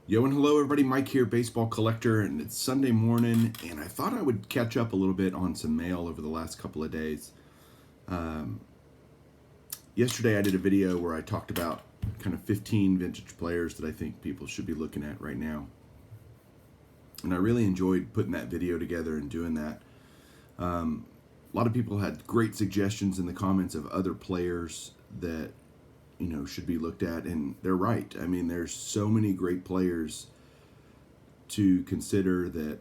Yo and hello everybody, Mike here, baseball collector, and it's Sunday morning, and I thought I would catch up a little bit on some mail over the last couple of days. Yesterday I did a video where I talked about kind of 15 vintage players that I think people should be looking at right now. And I really enjoyed putting that video together and doing that. A lot of people had great suggestions in the comments of other players that should be looked at, and they're right. I mean, there's so many great players to consider that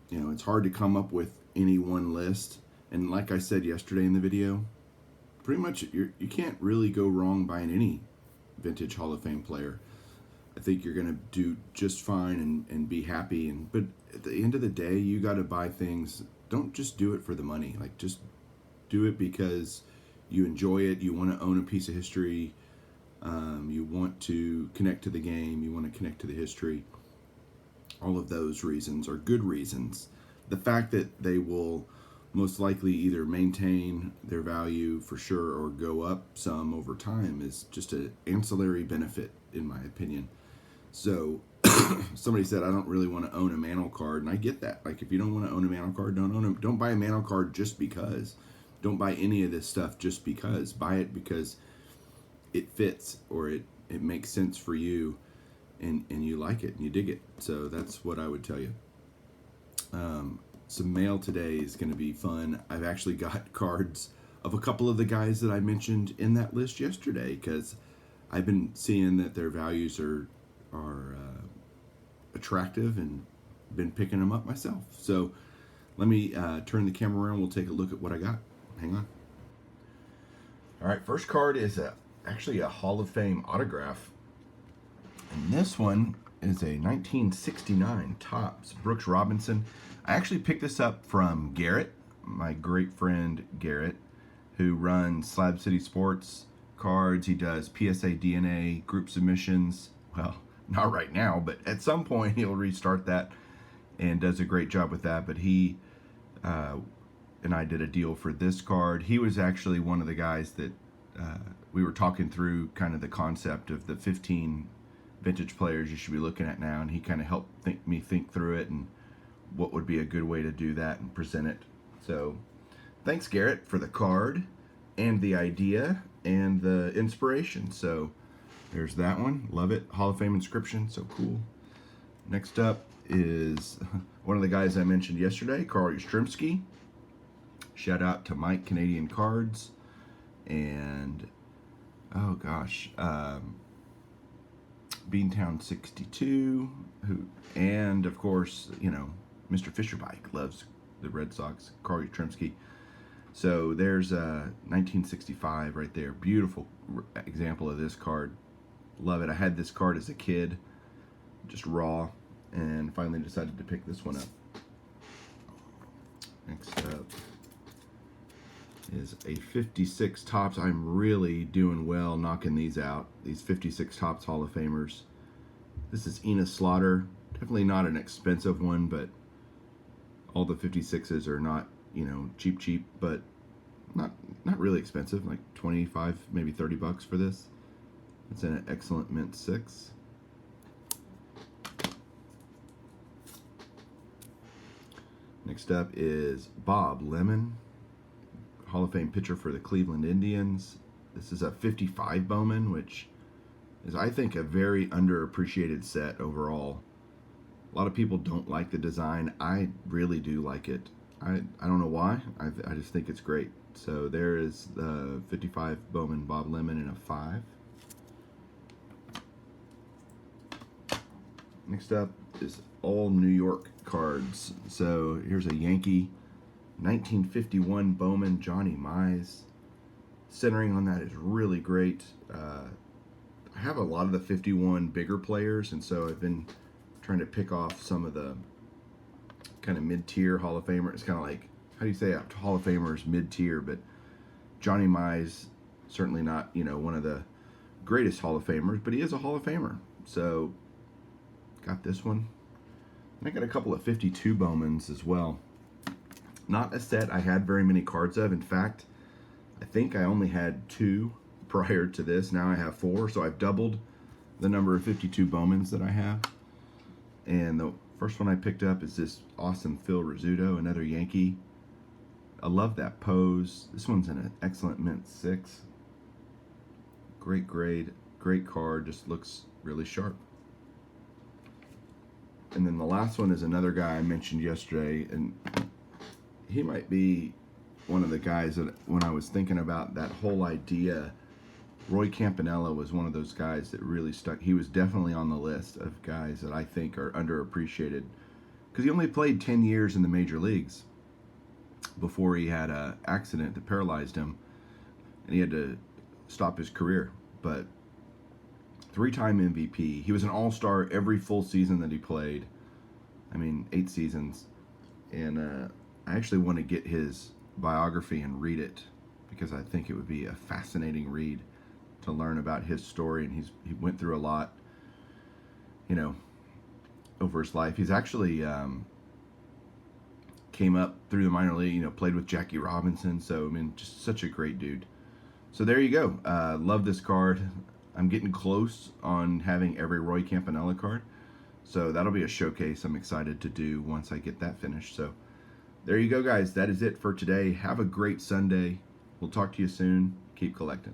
it's hard to come up with any one list. And like I said yesterday in the video, pretty much you can't really go wrong buying any vintage Hall of Fame player. I think you're gonna do just fine and be happy. But at the end of the day, you got to buy things. Don't just do it for the money. Like, just do it because you enjoy it. You want to own a piece of history. You want to connect to the game. You want to connect to the history. All of those reasons are good reasons. The fact that they will most likely either maintain their value for sure or go up some over time is just an ancillary benefit, in my opinion. So somebody said, I don't really want to own a Mantle card, and I get that. Like, if you don't want to own a Mantle card, don't buy a Mantle card just because. Don't buy any of this stuff just because. Buy it because it fits, or it makes sense for you, and you like it and you dig it. So that's what I would tell you. Some mail today is going to be fun. I've actually got cards of a couple of the guys that I mentioned in that list yesterday, because I've been seeing that their values are attractive and been picking them up myself. So let me turn the camera around. We'll take a look at what I got. Hang on. All right, first card is actually a Hall of Fame autograph. And this one is a 1969 Topps Brooks Robinson. I actually picked this up from Garrett, my great friend Garrett, who runs Slab City Sports cards. He does PSA DNA group submissions. Well, not right now, but at some point he'll restart that and does a great job with that. But he and I did a deal for this card. He was actually one of the guys that we were talking through kind of the concept of the 15 vintage players you should be looking at now, and he kind of helped me think through it and what would be a good way to do that and present it. So thanks, Garrett, for the card and the idea and the inspiration. So there's that one. Love it. Hall of Fame inscription. So cool. Next up is one of the guys I mentioned yesterday, Carl Yastrzemski. Shout out to Mike Canadian Cards. And oh gosh, Beantown 62, and of course, Mr. Fisherbike loves the Red Sox, Carl Yastrzemski. So there's 1965 right there. Beautiful example of this card. Love it. I had this card as a kid, just raw, and finally decided to pick this one up. Next up is a 56 Topps. I'm really doing well knocking these out. These 56 Topps Hall of Famers. This is Enos Slaughter. Definitely not an expensive one, but all the 56s are not, cheap, but not really expensive. Like 25, maybe 30 bucks for this. It's in an excellent mint 6. Next up is Bob Lemon, Hall of Fame pitcher for the Cleveland Indians. This is a 55 Bowman, which is, I think, a very underappreciated set overall. A lot of people don't like the design. I really do like it. I don't know why. I just think it's great. So there is the 55 Bowman Bob Lemon in a 5. Next up is all New York cards. So here's a Yankee 1951 Bowman Johnny Mize. Centering on that is really great. I have a lot of the 51 bigger players, and so I've been trying to pick off some of the kind of mid-tier Hall of Famer. It's kind of like, how do you say Hall of Famers mid-tier? But Johnny Mize, certainly not, one of the greatest Hall of Famers, but he is a Hall of Famer. So got this one. And I got a couple of 52 Bowmans as well. Not a set I had very many cards of. In fact, I think I only had 2 prior to this. Now I have 4, so I've doubled the number of 52 Bowmans that I have. And the first one I picked up is this awesome Phil Rizzuto, another Yankee. I love that pose. This one's in an excellent mint 6. Great grade, great card, just looks really sharp. And then the last one is another guy I mentioned yesterday, and he might be one of the guys that when I was thinking about that whole idea, Roy Campanella was one of those guys that really stuck. He was definitely on the list of guys that I think are underappreciated because he only played 10 years in the major leagues before he had an accident that paralyzed him, and he had to stop his career. But 3-time MVP. He was an all-star every full season that he played. I mean, 8 seasons. And I actually want to get his biography and read it because I think it would be a fascinating read to learn about his story. And he went through a lot, you know, over his life. He's actually came up through the minor league, you know, played with Jackie Robinson. So, I mean, just such a great dude. So there you go. Love this card. I'm getting close on having every Roy Campanella card. So that'll be a showcase I'm excited to do once I get that finished. So there you go, guys. That is it for today. Have a great Sunday. We'll talk to you soon. Keep collecting.